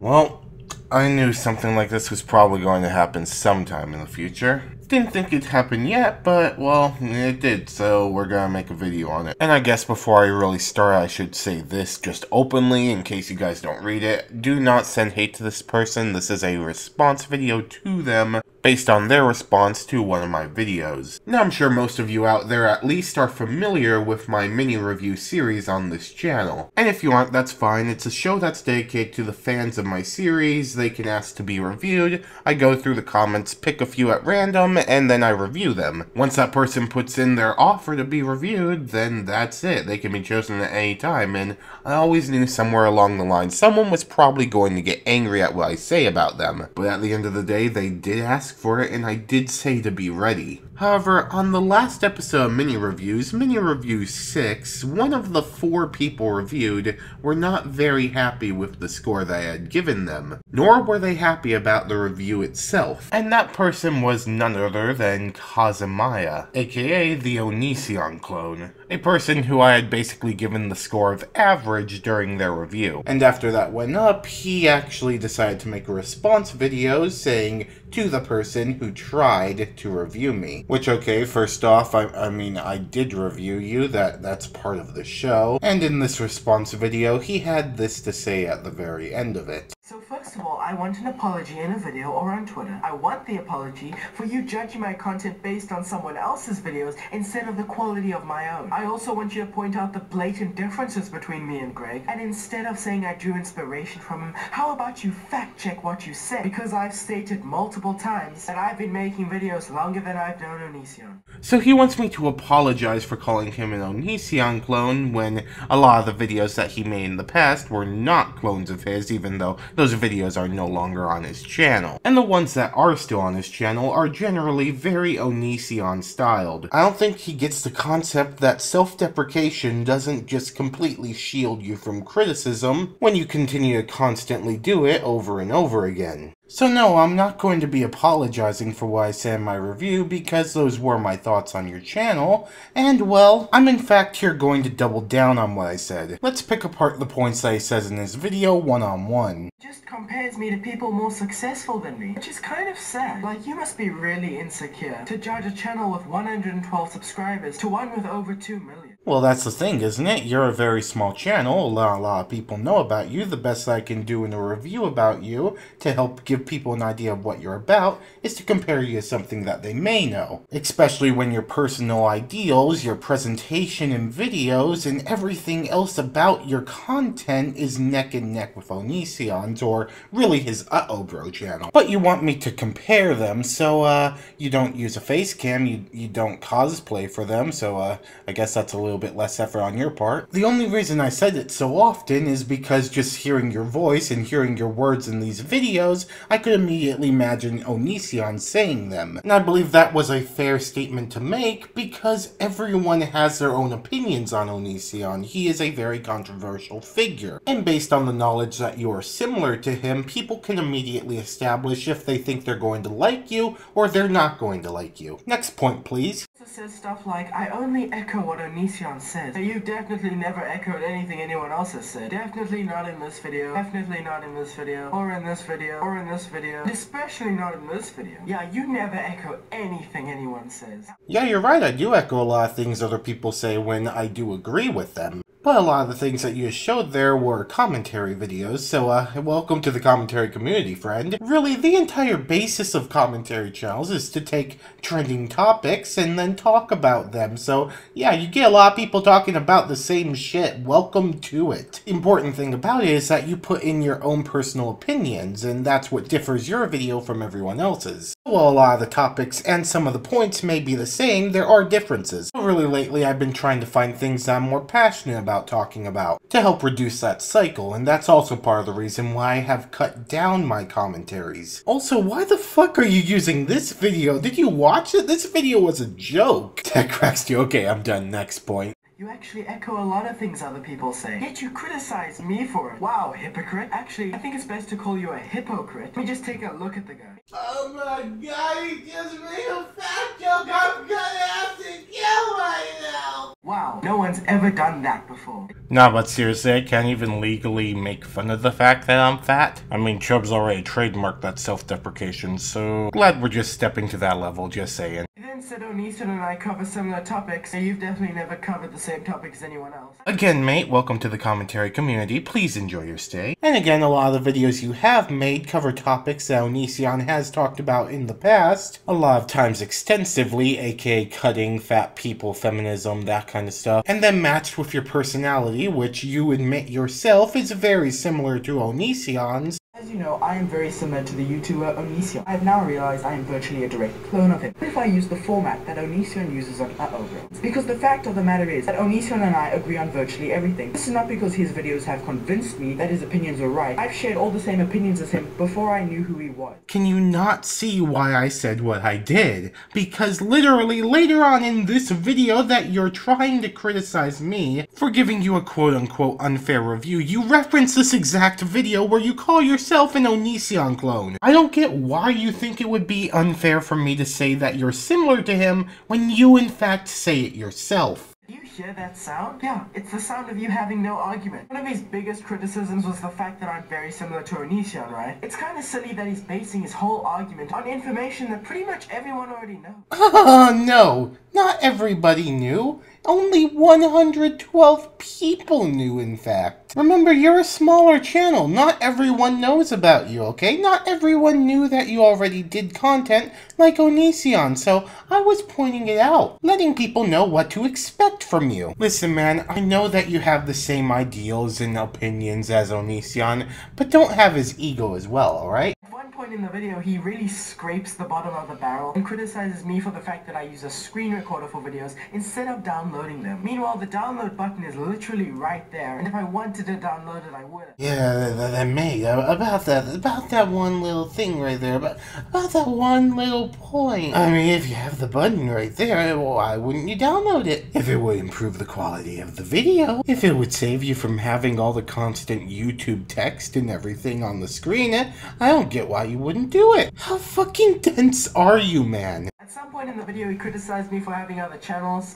Well, I knew something like this was probably going to happen sometime in the future. Didn't think it'd happen yet, but, well, it did, so we're gonna make a video on it. And I guess before I really start, I should say this just openly, in case you guys don't read it. Do not send hate to this person. This is a response video to them, based on their response to one of my videos. Now, I'm sure most of you out there at least are familiar with my mini-review series on this channel. And if you aren't, that's fine. It's a show that's dedicated to the fans of my series. They can ask to be reviewed. I go through the comments, pick a few at random, and then I review them. Once that person puts in their offer to be reviewed, then that's it. They can be chosen at any time, and I always knew somewhere along the line someone was probably going to get angry at what I say about them. But at the end of the day, they did ask for it, and I did say to be ready. However, on the last episode of Mini Review 6, one of the 4 people reviewed were not very happy with the score that I had given them, nor were they happy about the review itself. And that person was none other than Kazumaya, aka the Onision clone, a person who I had basically given the score of average during their review. And after that went up, he actually decided to make a response video saying to the person who tried to review me. Which, okay, first off, I mean, I did review you, that's part of the show. And in this response video, he had this to say at the very end of it. So first of all, I want an apology in a video or on Twitter. I want the apology for you judging my content based on someone else's videos instead of the quality of my own. I also want you to point out the blatant differences between me and Greg, and instead of saying I drew inspiration from him, how about you fact check what you said? Because I've stated multiple times that I've been making videos longer than I've known Onision. So he wants me to apologize for calling him an Onision clone when a lot of the videos that he made in the past were not clones of his, even though those videos are no longer on his channel. And the ones that are still on his channel are generally very Onision styled. I don't think he gets the concept that self-deprecation doesn't just completely shield you from criticism when you continue to constantly do it over and over again. So no, I'm not going to be apologizing for what I said in my review because those were my thoughts on your channel, and well, I'm in fact here going to double down on what I said. Let's pick apart the points that he says in his video one-on-one. Just compares me to people more successful than me, which is kind of sad. Like, you must be really insecure to judge a channel with 112 subscribers to one with over 2 million. Well, that's the thing, isn't it? You're a very small channel, a lot of people know about you. The best I can do in a review about you, to help give people an idea of what you're about, is to compare you to something that they may know. Especially when your personal ideals, your presentation in videos, and everything else about your content is neck and neck with Onision's, or really his Uh-Oh Bro channel. But you want me to compare them, so you don't use a face cam, you don't cosplay for them, so I guess that's a little bit less effort on your part. The only reason I said it so often is because just hearing your voice and hearing your words in these videos, I could immediately imagine Onision saying them. And I believe that was a fair statement to make because everyone has their own opinions on Onision. He is a very controversial figure. And based on the knowledge that you are similar to him, people can immediately establish if they think they're going to like you or they're not going to like you. Next point, please. Says stuff like, I only echo what Onision said. So you definitely never echoed anything anyone else has said. Definitely not in this video. Definitely not in this video. Or in this video. Or in this video. Especially not in this video. Yeah, you never echo anything anyone says. Yeah, you're right. I do echo a lot of things other people say when I do agree with them. But a lot of the things that you showed there were commentary videos, so welcome to the commentary community, friend. Really, the entire basis of commentary channels is to take trending topics and then talk about them, so yeah, you get a lot of people talking about the same shit. Welcome to it. The important thing about it is that you put in your own personal opinions, and that's what differs your video from everyone else's. While a lot of the topics and some of the points may be the same, there are differences. Really lately, I've been trying to find things that I'm more passionate about talking about to help reduce that cycle, and that's also part of the reason why I have cut down my commentaries. Also, why the fuck are you using this video? Did you watch it? This video was a joke. TechRax, okay, I'm done. Next point. You actually echo a lot of things other people say, yet you criticize me for it. Wow, hypocrite. Actually, I think it's best to call you a hypocrite. Let me just take a look at the guy. Oh my god, he just made a fat joke. I'm gonna have to kill myself. Wow, no one's ever done that before. Nah, but seriously, I can't even legally make fun of the fact that I'm fat. I mean, Chubbs already trademarked that self-deprecation, so glad we're just stepping to that level, just saying. You then said Onision and I cover similar topics, so you've definitely never covered the same topic as anyone else. Again, mate, welcome to the commentary community. Please enjoy your stay. And again, a lot of the videos you have made cover topics that Onision has talked about in the past, a lot of times extensively, aka cutting, fat people, feminism, that kind of stuff, and then matched with your personality, which you admit yourself is very similar to Onision's. As you know, I am very similar to the YouTuber Onision. I have now realized I am virtually a direct clone of him. What if I use the format that Onision uses on It's because the fact of the matter is that Onision and I agree on virtually everything. This is not because his videos have convinced me that his opinions are right. I've shared all the same opinions as him before I knew who he was. Can you not see why I said what I did? Because literally later on in this video that you're trying to criticize me for giving you a quote-unquote unfair review, you reference this exact video where you call yourself an Onision clone. I don't get why you think it would be unfair for me to say that you're similar to him when you in fact say it yourself. Do you hear that sound? Yeah, it's the sound of you having no argument. One of his biggest criticisms was the fact that I'm very similar to Onision, right? It's kind of silly that he's basing his whole argument on information that pretty much everyone already knows. Oh, no. Not everybody knew. Only 112 people knew, in fact. Remember, you're a smaller channel. Not everyone knows about you, okay? Not everyone knew that you already did content like Onision, so I was pointing it out, letting people know what to expect from you. Listen, man, I know that you have the same ideals and opinions as Onision, but don't have his ego as well, alright? At one point in the video, he really scrapes the bottom of the barrel and criticizes me for the fact that I use a screen recorder for videos instead of downloading them. Meanwhile, the download button is literally right there, and if I wanted to download it, I would. Yeah, mate, about that one little thing right there, about that one little point. I mean, if you have the button right there, why wouldn't you download it? If it would improve the quality of the video, if it would save you from having all the constant YouTube text and everything on the screen, I don't get why you wouldn't do it. How fucking dense are you, man? At some point in the video, he criticized me for having other channels.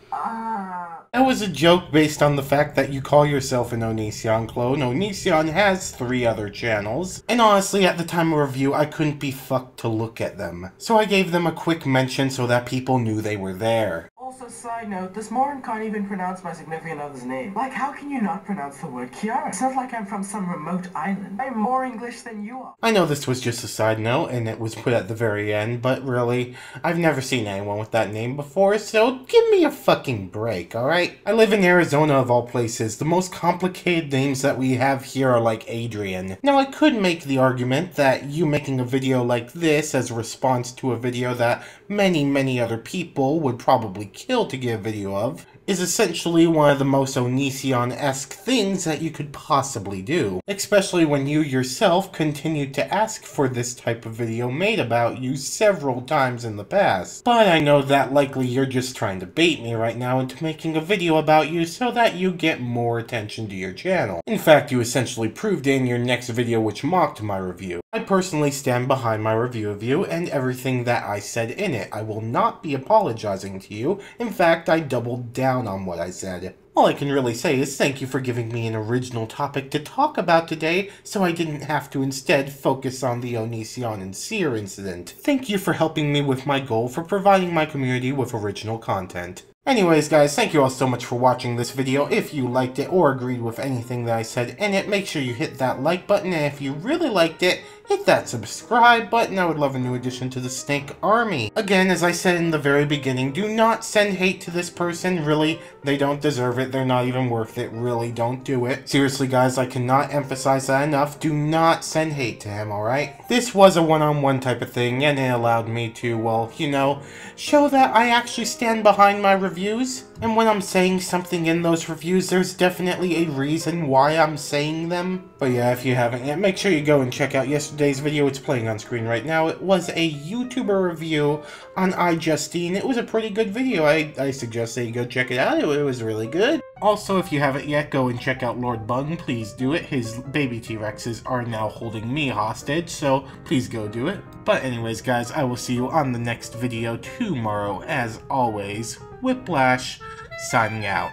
That was a joke based on the fact that you call yourself an Onision clone. Onision has 3 other channels, and honestly, at the time of review, I couldn't be fucked to look at them. So I gave them a quick mention so that people knew they were there. Also, side note, this moron can't even pronounce my significant other's name. Like, how can you not pronounce the word Kiara? It's not like I'm from some remote island. I'm more English than you are. I know this was just a side note, and it was put at the very end, but really, I've never seen anyone with that name before, so give me a fucking break, alright? I live in Arizona of all places. The most complicated names that we have here are like Adrian. Now, I could make the argument that you making a video like this as a response to a video that many other people would probably kill to get a video of is essentially one of the most Onision-esque things that you could possibly do, especially when you yourself continued to ask for this type of video made about you several times in the past. But I know that likely you're just trying to bait me right now into making a video about you so that you get more attention to your channel. In fact, you essentially proved it in your next video which mocked my review. I personally stand behind my review of you and everything that I said in it. I will not be apologizing to you. In fact, I doubled down on what I said. All I can really say is thank you for giving me an original topic to talk about today, so I didn't have to instead focus on the Onision and Seer incident. Thank you for helping me with my goal for providing my community with original content. Anyways guys, thank you all so much for watching this video. If you liked it or agreed with anything that I said in it, make sure you hit that like button, and if you really liked it, hit that subscribe button. I would love a new addition to the Snake Army. Again, as I said in the very beginning, do not send hate to this person. Really, they don't deserve it. They're not even worth it. Really, don't do it. Seriously guys, I cannot emphasize that enough. Do not send hate to him, alright? This was a one-on-one type of thing, and it allowed me to, well, you know, show that I actually stand behind my reviews. And when I'm saying something in those reviews, there's definitely a reason why I'm saying them. But yeah, if you haven't yet, make sure you go and check out yesterday's video. It's playing on screen right now. It was a YouTuber review on iJustine. It was a pretty good video. I suggest that you go check it out. It was really good. Also, if you haven't yet, go and check out Lord Bung. Please do it. His baby T-Rexes are now holding me hostage, so please go do it. But anyways, guys, I will see you on the next video tomorrow. As always, Whiplash, signing out.